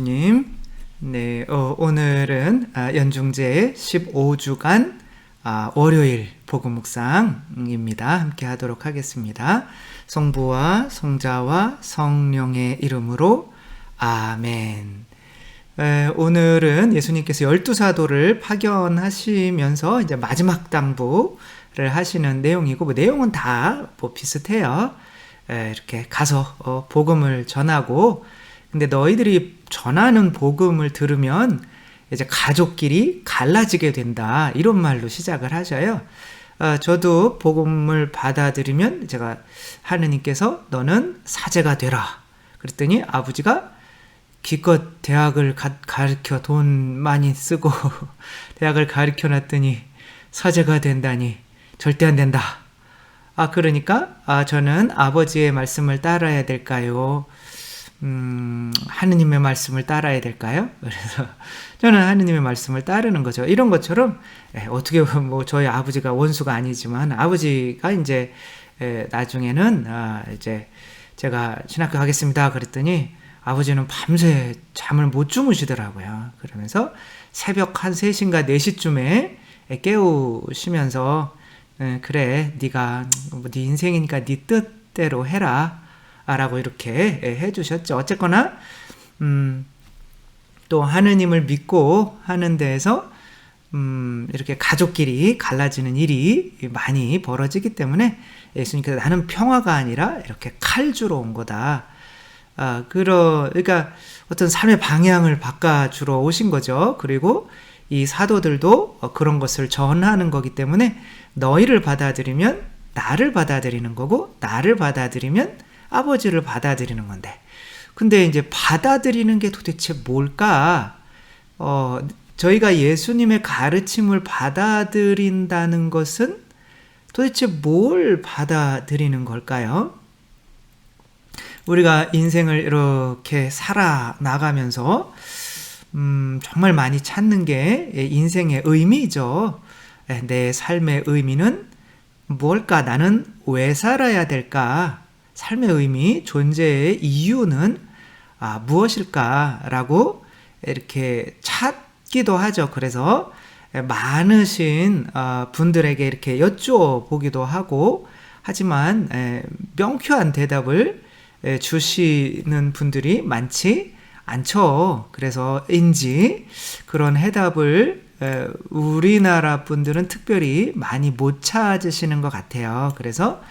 예수님. 네, 오늘은 연중제 15주간 월요일 복음 묵상입니다. 함께 하도록 하겠습니다. 성부와 성자와 성령의 이름으로 아멘. 오늘은 예수님께서 12사도를 파견하시면서 이제 마지막 당부를 하시는 내용이고, 내용은 다 비슷해요. 이렇게 가서 복음을 전하고, 근데 너희들이 전하는 복음을 들으면 이제 가족끼리 갈라지게 된다, 이런 말로 시작을 하셔요. 저도 복음을 받아들이면 제가 하느님께서 너는 사제가 되라 그랬더니 아버지가 기껏 대학을 가르쳐 돈 많이 쓰고 대학을 가르쳐 놨더니 사제가 된다니 절대 안 된다. 그러니까 저는 아버지의 말씀을 따라야 될까요? 하느님의 말씀을 따라야 될까요? 그래서 저는 하느님의 말씀을 따르는 거죠. 이런 것처럼 어떻게 보면 저희 아버지가 원수가 아니지만 아버지가 이제 나중에는 이제 제가 신학교 가겠습니다 그랬더니 아버지는 밤새 잠을 못 주무시더라고요. 그러면서 새벽 한 3시인가 4시쯤에 깨우시면서 그래, 네가 네 인생이니까 네 뜻대로 해라 라고 이렇게 해주셨죠. 어쨌거나 또 하느님을 믿고 하는 데에서 이렇게 가족끼리 갈라지는 일이 많이 벌어지기 때문에 예수님께서 나는 평화가 아니라 이렇게 칼주러 온 거다. 그러니까 어떤 삶의 방향을 바꿔주러 오신 거죠. 그리고 이 사도들도 그런 것을 전하는 거기 때문에 너희를 받아들이면 나를 받아들이는 거고, 나를 받아들이면 아버지를 받아들이는 건데, 근데 이제 받아들이는 게 도대체 뭘까? 저희가 예수님의 가르침을 받아들인다는 것은 도대체 뭘 받아들이는 걸까요? 우리가 인생을 이렇게 살아나가면서 정말 많이 찾는 게 인생의 의미죠. 내 삶의 의미는 뭘까? 나는 왜 살아야 될까? 삶의 의미, 존재의 이유는 무엇일까라고 이렇게 찾기도 하죠. 그래서 많으신 분들에게 이렇게 여쭤보기도 하고, 하지만 명쾌한 대답을 주시는 분들이 많지 않죠. 그래서인지 그런 해답을 우리나라 분들은 특별히 많이 못 찾으시는 것 같아요. 그래서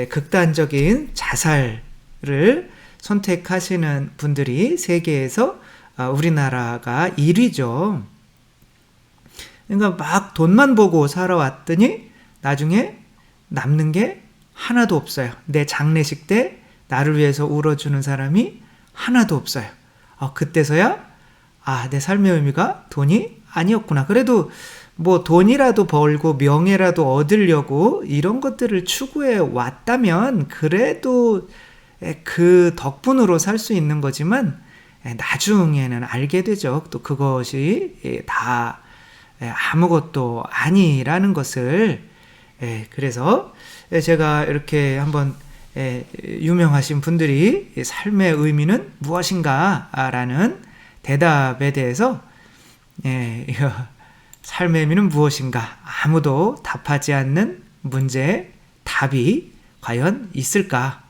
극단적인 자살을 선택하시는 분들이 세계에서 우리나라가 1위죠. 그러니까 막 돈만 보고 살아왔더니 나중에 남는 게 하나도 없어요. 내 장례식 때 나를 위해서 울어주는 사람이 하나도 없어요. 그때서야 내 삶의 의미가 돈이 아니었구나. 그래도 돈이라도 벌고 명예라도 얻으려고 이런 것들을 추구해 왔다면 그래도 그 덕분으로 살 수 있는 거지만 나중에는 알게 되죠. 또 그것이 다 아무것도 아니라는 것을. 그래서 제가 이렇게 한번 유명하신 분들이 삶의 의미는 무엇인가 라는 대답에 대해서 삶의 의미는 무엇인가? 아무도 답하지 않는 문제의 답이 과연 있을까?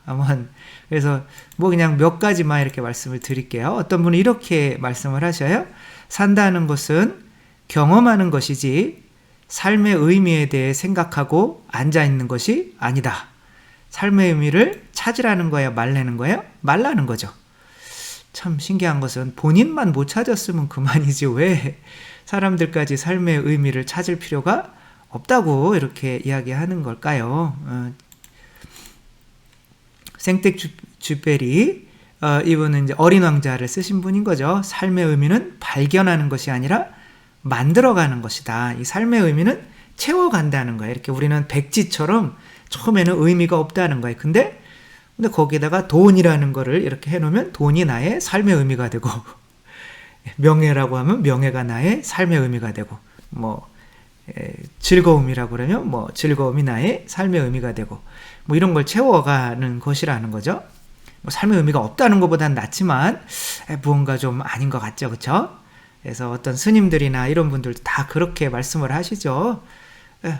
그래서 그냥 몇 가지만 이렇게 말씀을 드릴게요. 어떤 분은 이렇게 말씀을 하셔요. 산다는 것은 경험하는 것이지 삶의 의미에 대해 생각하고 앉아있는 것이 아니다. 삶의 의미를 찾으라는 거예요? 말라는 거예요? 말라는 거죠. 참 신기한 것은 본인만 못 찾았으면 그만이지 왜 사람들까지 삶의 의미를 찾을 필요가 없다고 이렇게 이야기하는 걸까요? 생텍쥐페리 이분은 이제 어린 왕자를 쓰신 분인 거죠. 삶의 의미는 발견하는 것이 아니라 만들어가는 것이다. 이 삶의 의미는 채워간다는 거예요. 이렇게 우리는 백지처럼 처음에는 의미가 없다는 거예요. 근데 거기에다가 돈이라는 거를 이렇게 해놓으면 돈이 나의 삶의 의미가 되고, 명예라고 하면 명예가 나의 삶의 의미가 되고, 즐거움이라고 그러면 즐거움이 나의 삶의 의미가 되고, 이런 걸 채워가는 것이라는 거죠. 뭐 삶의 의미가 없다는 것보다는 낫지만 무언가 좀 아닌 것 같죠, 그렇죠? 그래서 어떤 스님들이나 이런 분들도 다 그렇게 말씀을 하시죠.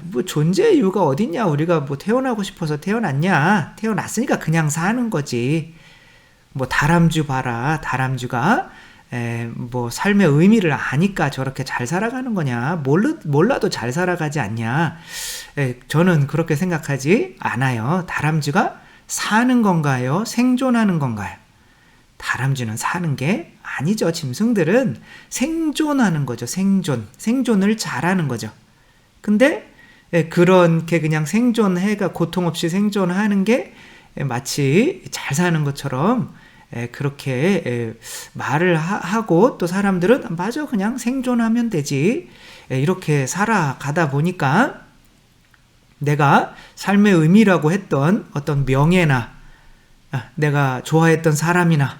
뭐 존재의 이유가 어딨냐? 우리가 뭐 태어나고 싶어서 태어났냐? 태어났으니까 그냥 사는 거지. 뭐 다람쥐 봐라. 다람쥐가 뭐 삶의 의미를 아니까 저렇게 잘 살아가는 거냐? 몰라도 잘 살아가지 않냐? 저는 그렇게 생각하지 않아요. 다람쥐가 사는 건가요? 생존하는 건가요? 다람쥐는 사는 게 아니죠. 짐승들은 생존하는 거죠. 생존을 잘하는 거죠. 근데 그렇게 그냥 생존해가 고통 없이 생존하는 게 마치 잘 사는 것처럼 그렇게 말을 하고 또 사람들은 맞아 그냥 생존하면 되지 이렇게 살아가다 보니까 내가 삶의 의미라고 했던 어떤 명예나 내가 좋아했던 사람이나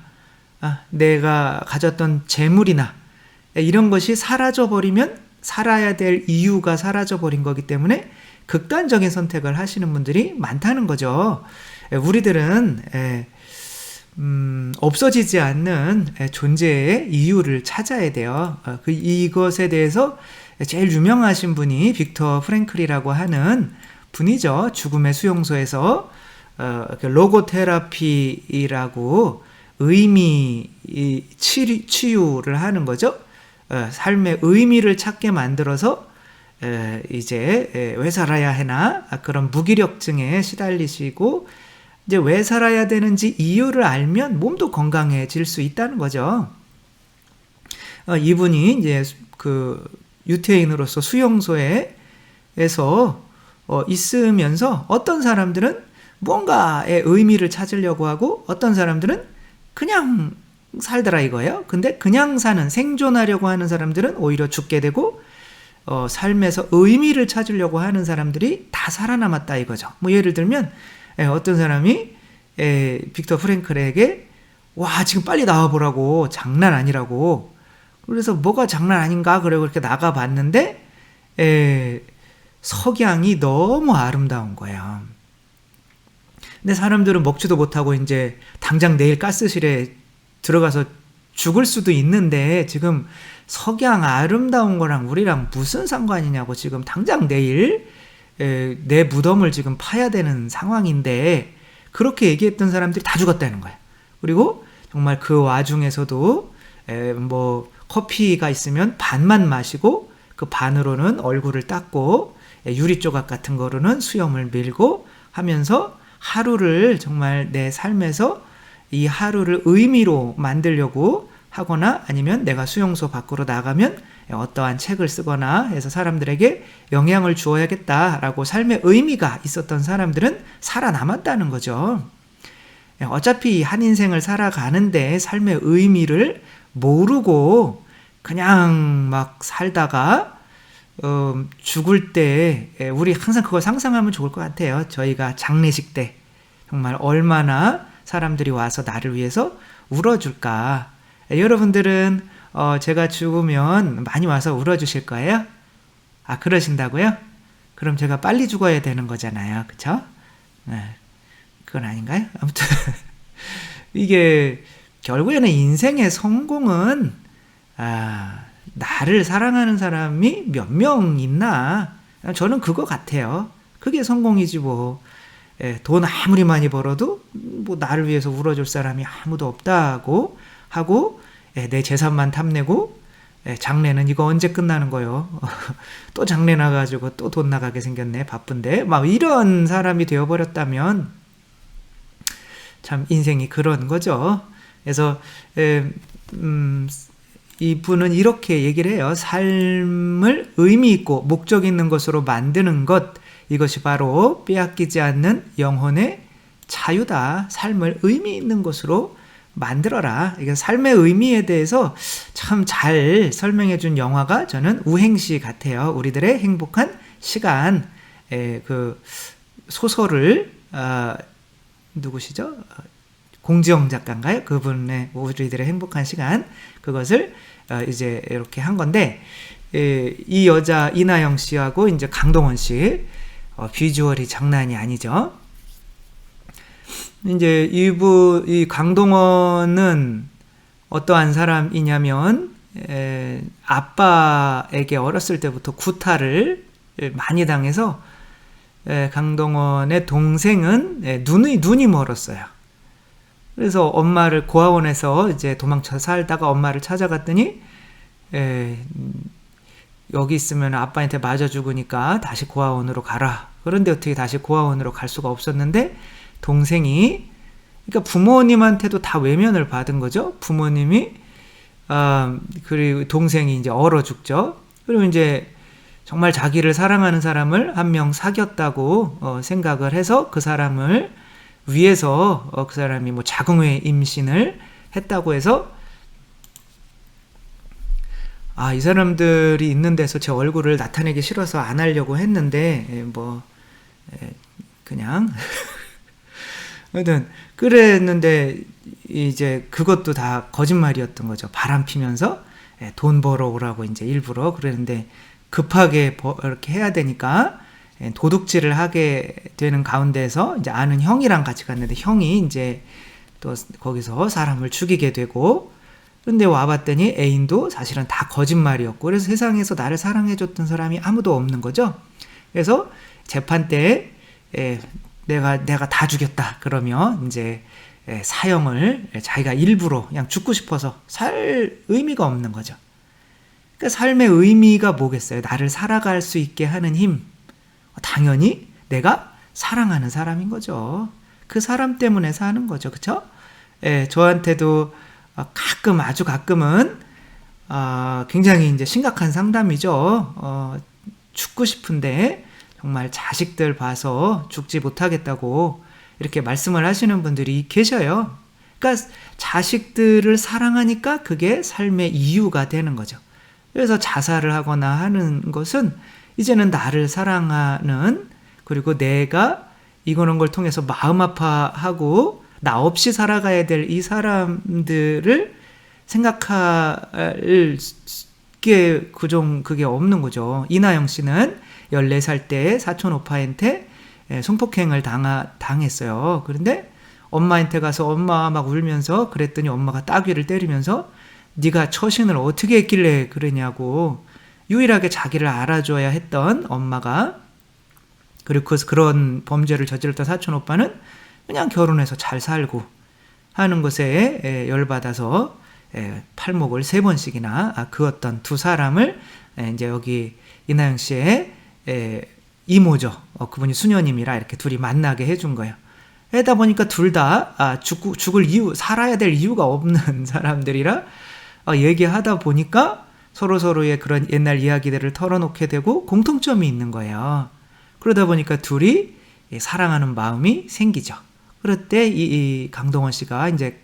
내가 가졌던 재물이나 이런 것이 사라져버리면 살아야 될 이유가 사라져버린 거기 때문에 극단적인 선택을 하시는 분들이 많다는 거죠. 우리들은 없어지지 않는 존재의 이유를 찾아야 돼요. 이것에 대해서 제일 유명하신 분이 빅터 프랭클이라고 하는 분이죠. 죽음의 수용소에서 로고테라피라고 의미 치유를 하는 거죠. 삶의 의미를 찾게 만들어서 이제 왜 살아야 하나 그런 무기력증에 시달리시고 이제 왜 살아야 되는지 이유를 알면 몸도 건강해질 수 있다는 거죠. 이분이 이제 그 유태인으로서 수용소에서 있으면서 어떤 사람들은 뭔가의 의미를 찾으려고 하고 어떤 사람들은 그냥 살더라 이거예요. 근데 그냥 사는 생존하려고 하는 사람들은 오히려 죽게 되고 삶에서 의미를 찾으려고 하는 사람들이 다 살아남았다 이거죠. 뭐 예를 들면 어떤 사람이 빅터 프랭클에게 와 지금 빨리 나와보라고 장난 아니라고 그래서 뭐가 장난 아닌가 그러고 그렇게 나가봤는데 석양이 너무 아름다운 거예요. 근데 사람들은 먹지도 못하고 이제 당장 내일 가스실에 들어가서 죽을 수도 있는데 지금 석양 아름다운 거랑 우리랑 무슨 상관이냐고 지금 당장 내일 내 무덤을 지금 파야 되는 상황인데 그렇게 얘기했던 사람들이 다 죽었다는 거예요. 그리고 정말 그 와중에서도 뭐 커피가 있으면 반만 마시고 그 반으로는 얼굴을 닦고 유리 조각 같은 거로는 수염을 밀고 하면서 하루를 정말 내 삶에서 이 하루를 의미로 만들려고 하거나 아니면 내가 수용소 밖으로 나가면 어떠한 책을 쓰거나 해서 사람들에게 영향을 주어야겠다라고 삶의 의미가 있었던 사람들은 살아남았다는 거죠. 어차피 한 인생을 살아가는데 삶의 의미를 모르고 그냥 막 살다가 죽을 때 우리 항상 그걸 상상하면 좋을 것 같아요. 저희가 장례식 때 정말 얼마나 사람들이 와서 나를 위해서 울어줄까. 여러분들은 제가 죽으면 많이 와서 울어주실 거예요? 아 그러신다고요? 그럼 제가 빨리 죽어야 되는 거잖아요. 그쵸? 그건 아닌가요? 아무튼 이게 결국에는 인생의 성공은 나를 사랑하는 사람이 몇 명 있나? 저는 그거 같아요. 그게 성공이지 뭐. 돈 아무리 많이 벌어도 뭐 나를 위해서 울어줄 사람이 아무도 없다고 하고 내 재산만 탐내고 장례는 이거 언제 끝나는 거요? 또 장례 나가지고 또 돈 나가게 생겼네. 바쁜데. 막 이런 사람이 되어버렸다면 참 인생이 그런 거죠. 그래서 이분은 이렇게 얘기를 해요. 삶을 의미 있고 목적 있는 것으로 만드는 것, 이것이 바로 빼앗기지 않는 영혼의 자유다. 삶을 의미 있는 것으로 만들어라. 이게 삶의 의미에 대해서 참 잘 설명해 준 영화가 저는 우행시 같아요. 우리들의 행복한 시간. 그 소설을 누구시죠? 공지영 작가인가요? 그분의 우리들의 행복한 시간, 그것을 이제 이렇게 한 건데, 이 여자 이나영 씨하고 이제 강동원 씨 비주얼이 장난이 아니죠. 이제 이 강동원은 어떠한 사람이냐면, 아빠에게 어렸을 때부터 구타를 많이 당해서, 강동원의 동생은 눈이 멀었어요. 그래서 엄마를 고아원에서 이제 도망쳐 살다가 엄마를 찾아갔더니, 여기 있으면 아빠한테 맞아 죽으니까 다시 고아원으로 가라. 그런데 어떻게 다시 고아원으로 갈 수가 없었는데, 동생이, 그러니까 부모님한테도 다 외면을 받은 거죠. 부모님이, 그리고 동생이 이제 얼어 죽죠. 그리고 이제 정말 자기를 사랑하는 사람을 한 명 사귀었다고 생각을 해서 그 사람을 위해서 그 사람이 뭐 자궁외 임신을 했다고 해서, 이 사람들이 있는 데서 제 얼굴을 나타내기 싫어서 안 하려고 했는데, 그냥 하여튼 그랬는데, 이제 그것도 다 거짓말이었던 거죠. 바람 피면서 돈 벌어오라고 이제 일부러 그랬는데, 급하게 이렇게 해야 되니까 도둑질을 하게 되는 가운데서 이제 아는 형이랑 같이 갔는데, 형이 이제 또 거기서 사람을 죽이게 되고, 근데 와봤더니 애인도 사실은 다 거짓말이었고, 그래서 세상에서 나를 사랑해줬던 사람이 아무도 없는 거죠. 그래서 재판 때 내가 다 죽였다 그러면 이제 사형을 자기가 일부러 그냥 죽고 싶어서 살 의미가 없는 거죠. 그러니까 삶의 의미가 뭐겠어요? 나를 살아갈 수 있게 하는 힘, 당연히 내가 사랑하는 사람인 거죠. 그 사람 때문에 사는 거죠. 그렇죠? 저한테도 아주 가끔은 굉장히 이제 심각한 상담이죠. 죽고 싶은데 정말 자식들 봐서 죽지 못하겠다고 이렇게 말씀을 하시는 분들이 계셔요. 그러니까 자식들을 사랑하니까 그게 삶의 이유가 되는 거죠. 그래서 자살을 하거나 하는 것은 이제는 나를 사랑하는, 그리고 내가 이거는 걸 통해서 마음 아파하고 나 없이 살아가야 될 이 사람들을 생각할 게 그게 없는 거죠. 이나영 씨는 14살 때 사촌 오빠한테 성폭행을 당했어요. 그런데 엄마한테 가서 엄마 막 울면서 그랬더니 엄마가 따귀를 때리면서 네가 처신을 어떻게 했길래 그러냐고, 유일하게 자기를 알아줘야 했던 엄마가, 그리고 그런 범죄를 저질렀던 사촌 오빠는 그냥 결혼해서 잘 살고 하는 것에 열받아서 팔목을 3번씩이나 그었던 두 사람을 이제 여기 이나영 씨의 이모죠. 그분이 수녀님이라 이렇게 둘이 만나게 해준 거예요. 그러다 보니까 둘 다 죽을 이유, 살아야 될 이유가 없는 사람들이라 얘기하다 보니까 서로의 그런 옛날 이야기들을 털어놓게 되고 공통점이 있는 거예요. 그러다 보니까 둘이 사랑하는 마음이 생기죠. 그럴 때 이 강동원 씨가 이제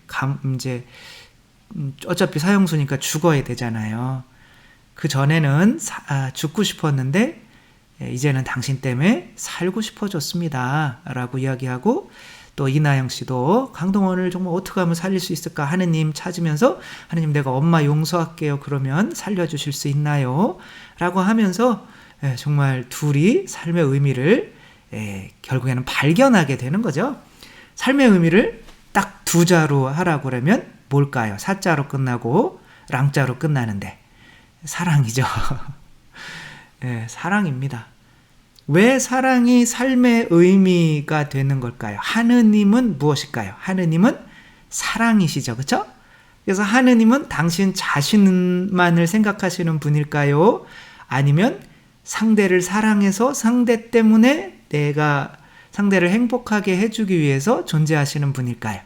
어차피 사형수니까 죽어야 되잖아요. 그 전에는 죽고 싶었는데 이제는 당신 때문에 살고 싶어졌습니다 라고 이야기하고, 또 이나영 씨도 강동원을 정말 어떻게 하면 살릴 수 있을까, 하느님 찾으면서 하느님 내가 엄마 용서할게요, 그러면 살려주실 수 있나요? 라고 하면서 정말 둘이 삶의 의미를 결국에는 발견하게 되는 거죠. 삶의 의미를 딱 2자로 하라고 그러면 뭘까요? 4자로 끝나고 랑자로 끝나는데 사랑이죠. 사랑입니다. 왜 사랑이 삶의 의미가 되는 걸까요? 하느님은 무엇일까요? 하느님은 사랑이시죠. 그렇죠? 그래서 하느님은 당신 자신만을 생각하시는 분일까요? 아니면 상대를 사랑해서 상대 때문에 내가 상대를 행복하게 해주기 위해서 존재하시는 분일까요?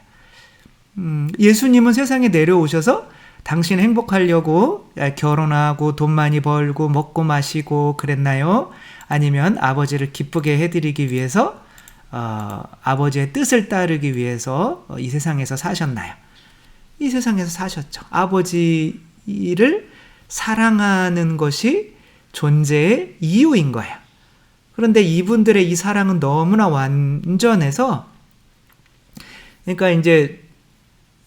예수님은 세상에 내려오셔서 당신 행복하려고 결혼하고 돈 많이 벌고 먹고 마시고 그랬나요? 아니면 아버지를 기쁘게 해드리기 위해서 아버지의 뜻을 따르기 위해서 이 세상에서 사셨나요? 이 세상에서 사셨죠. 아버지를 사랑하는 것이 존재의 이유인 거예요. 그런데 이분들의 이 사랑은 너무나 완전해서, 그러니까 이제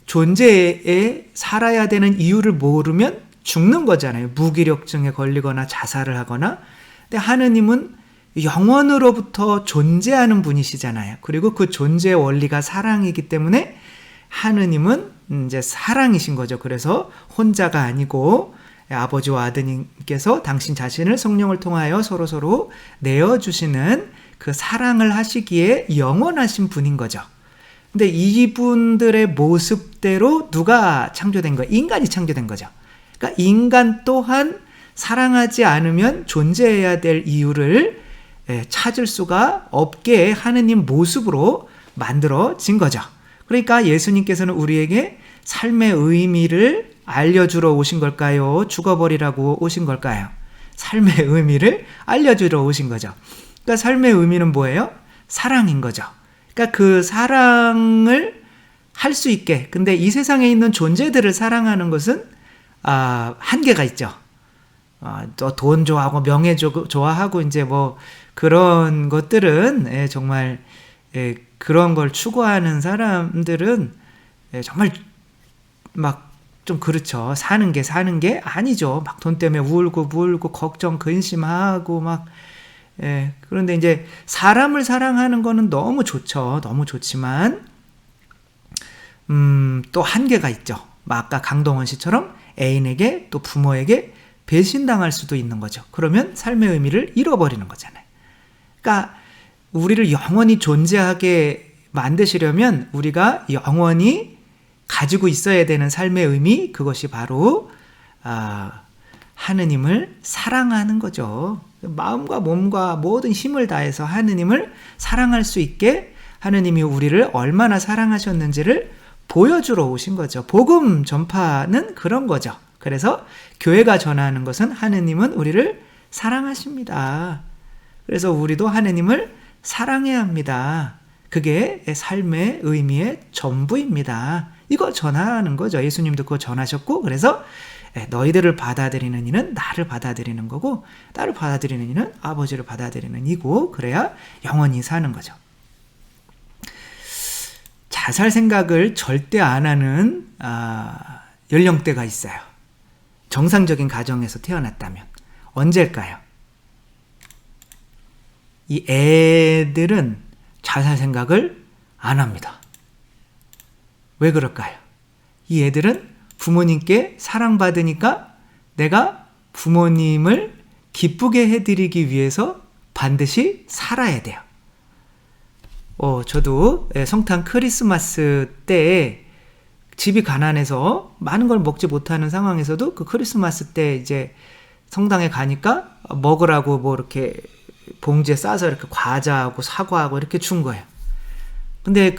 존재에 살아야 되는 이유를 모르면 죽는 거잖아요. 무기력증에 걸리거나 자살을 하거나. 근데 하느님은 영원으로부터 존재하는 분이시잖아요. 그리고 그 존재의 원리가 사랑이기 때문에 하느님은 이제 사랑이신 거죠. 그래서 혼자가 아니고 아버지와 아드님께서 당신 자신을 성령을 통하여 서로서로 내어주시는 그 사랑을 하시기에 영원하신 분인 거죠. 근데 이분들의 모습대로 누가 창조된 거예요? 인간이 창조된 거죠. 그러니까 인간 또한 사랑하지 않으면 존재해야 될 이유를 찾을 수가 없게 하느님 모습으로 만들어진 거죠. 그러니까 예수님께서는 우리에게 삶의 의미를 알려주러 오신 걸까요? 죽어버리라고 오신 걸까요? 삶의 의미를 알려주러 오신 거죠. 그러니까 삶의 의미는 뭐예요? 사랑인 거죠. 그러니까 그 사랑을 할 수 있게, 근데 이 세상에 있는 존재들을 사랑하는 것은 한계가 있죠. 또 돈 좋아하고 명예 좋아하고 이제 뭐 그런 것들은 정말 그런 걸 추구하는 사람들은 정말 막 좀 그렇죠. 사는 게 아니죠. 막 돈 때문에 울고 걱정 근심하고 막 그런데 이제 사람을 사랑하는 거는 너무 좋죠. 너무 좋지만 또 한계가 있죠. 아까 강동원 씨처럼 애인에게 또 부모에게 배신당할 수도 있는 거죠. 그러면 삶의 의미를 잃어버리는 거잖아요. 그러니까 우리를 영원히 존재하게 만드시려면 우리가 영원히 가지고 있어야 되는 삶의 의미, 그것이 바로 하느님을 사랑하는 거죠. 마음과 몸과 모든 힘을 다해서 하느님을 사랑할 수 있게 하느님이 우리를 얼마나 사랑하셨는지를 보여주러 오신 거죠. 복음 전파는 그런 거죠. 그래서 교회가 전하는 것은 하느님은 우리를 사랑하십니다. 그래서 우리도 하느님을 사랑해야 합니다. 그게 삶의 의미의 전부입니다. 이거 전하는 거죠. 예수님도 그거 전하셨고, 그래서 너희들을 받아들이는 이는 나를 받아들이는 거고, 나를 받아들이는 이는 아버지를 받아들이는 이고, 그래야 영원히 사는 거죠. 자살 생각을 절대 안 하는 연령대가 있어요. 정상적인 가정에서 태어났다면 언제일까요? 이 애들은 자살 생각을 안 합니다. 왜 그럴까요? 이 애들은 부모님께 사랑받으니까 내가 부모님을 기쁘게 해드리기 위해서 반드시 살아야 돼요. 저도 성탄 크리스마스 때 집이 가난해서 많은 걸 먹지 못하는 상황에서도 그 크리스마스 때 이제 성당에 가니까 먹으라고 뭐 이렇게 봉지에 싸서 이렇게 과자하고 사과하고 이렇게 준 거예요. 근데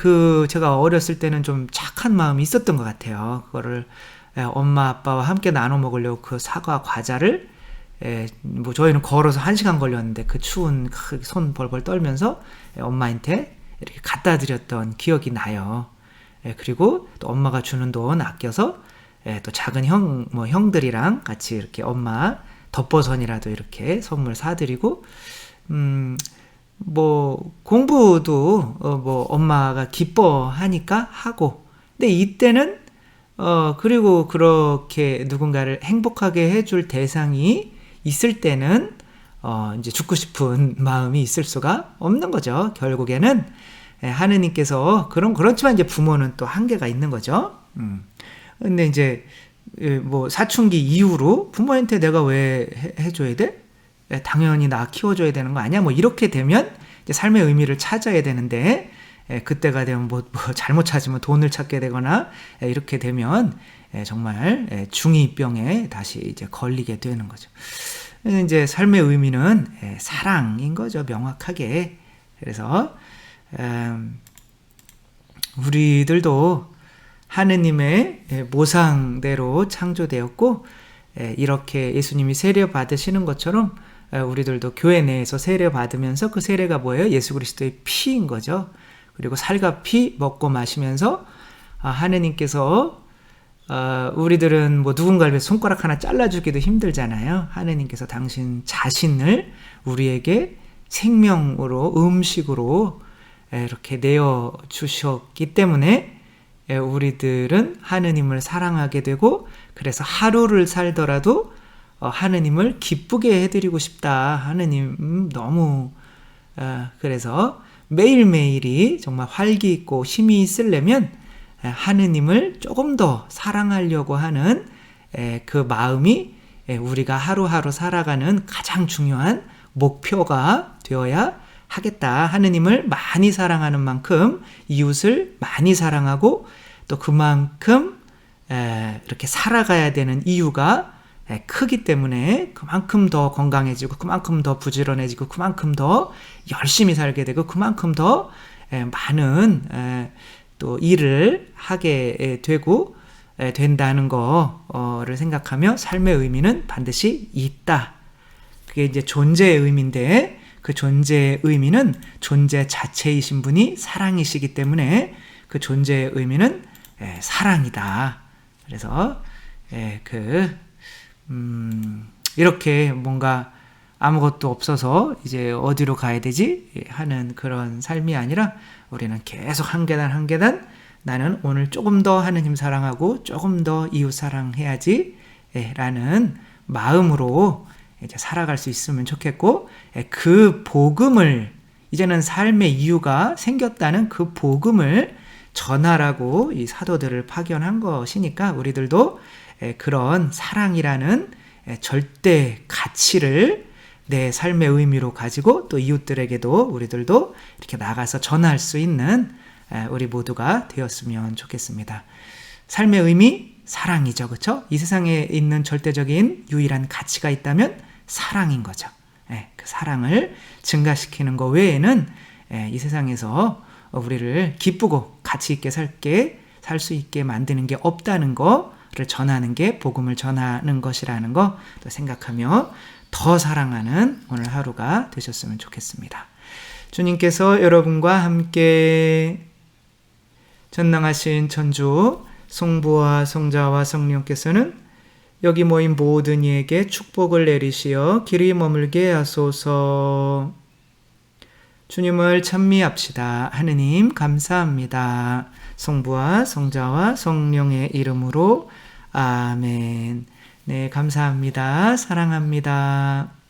제가 어렸을 때는 좀 착한 마음이 있었던 것 같아요. 그거를 엄마 아빠와 함께 나눠 먹으려고 그 사과 과자를 뭐 저희는 걸어서 1시간 걸렸는데 그 추운 손 벌벌 떨면서 엄마한테 이렇게 갖다 드렸던 기억이 나요. 그리고 또 엄마가 주는 돈 아껴서 또 작은 형들이랑 같이 이렇게 엄마 덮버선이라도 이렇게 선물 사드리고 뭐 공부도 뭐 엄마가 기뻐하니까 하고, 근데 이때는 그리고 그렇게 누군가를 행복하게 해줄 대상이 있을 때는 이제 죽고 싶은 마음이 있을 수가 없는 거죠. 결국에는 하느님께서 그렇지만 이제 부모는 또 한계가 있는 거죠. 근데 이제 뭐 사춘기 이후로 부모한테 내가 왜 해줘야 돼? 당연히 나 키워줘야 되는 거 아니야? 뭐 이렇게 되면 이제 삶의 의미를 찾아야 되는데, 그때가 되면 뭐 잘못 찾으면 돈을 찾게 되거나 이렇게 되면 정말 중2병에 다시 이제 걸리게 되는 거죠. 이제 삶의 의미는 사랑인 거죠, 명확하게. 그래서 우리들도 하느님의 모상대로 창조되었고, 이렇게 예수님이 세례 받으시는 것처럼 우리들도 교회 내에서 세례 받으면서 그 세례가 뭐예요? 예수 그리스도의 피인 거죠. 그리고 살과 피 먹고 마시면서 하느님께서 우리들은 뭐 누군가를 위해서 손가락 하나 잘라주기도 힘들잖아요. 하느님께서 당신 자신을 우리에게 생명으로, 음식으로 이렇게 내어주셨기 때문에 우리들은 하느님을 사랑하게 되고, 그래서 하루를 살더라도 하느님을 기쁘게 해드리고 싶다. 하느님 너무 그래서 매일매일이 정말 활기 있고 힘이 있으려면 하느님을 조금 더 사랑하려고 하는 그 마음이 우리가 하루하루 살아가는 가장 중요한 목표가 되어야 하겠다. 하느님을 많이 사랑하는 만큼 이웃을 많이 사랑하고 또 그만큼 이렇게 살아가야 되는 이유가 크기 때문에 그만큼 더 건강해지고 그만큼 더 부지런해지고 그만큼 더 열심히 살게 되고 그만큼 더 많은 또 일을 하게 되고 된다는 거를 생각하며 삶의 의미는 반드시 있다. 그게 이제 존재의 의미인데 그 존재의 의미는 존재 자체이신 분이 사랑이시기 때문에 그 존재의 의미는 사랑이다. 그래서 이렇게 뭔가 아무것도 없어서 이제 어디로 가야 되지 하는 그런 삶이 아니라 우리는 계속 한 계단 한 계단 나는 오늘 조금 더 하느님 사랑하고 조금 더 이웃 사랑해야지 라는 마음으로 이제 살아갈 수 있으면 좋겠고, 그 복음을 이제는 삶의 이유가 생겼다는 그 복음을 전하라고 이 사도들을 파견한 것이니까 우리들도 그런 사랑이라는 절대 가치를 내 삶의 의미로 가지고 또 이웃들에게도 우리들도 이렇게 나가서 전할 수 있는 우리 모두가 되었으면 좋겠습니다. 삶의 의미 사랑이죠, 그렇죠? 이 세상에 있는 절대적인 유일한 가치가 있다면 사랑인 거죠. 그 사랑을 증가시키는 것 외에는 이 세상에서 우리를 기쁘고 가치 있게 살 수 있게 만드는 게 없다는 거를 전하는 게 복음을 전하는 것이라는 거 또 생각하며 더 사랑하는 오늘 하루가 되셨으면 좋겠습니다. 주님께서 여러분과 함께 전능하신 천주 성부와 성자와 성령께서는 여기 모인 모든 이에게 축복을 내리시어 길이 머물게 하소서. 주님을 찬미합시다. 하느님 감사합니다. 성부와 성자와 성령의 이름으로 아멘. 네, 감사합니다. 사랑합니다.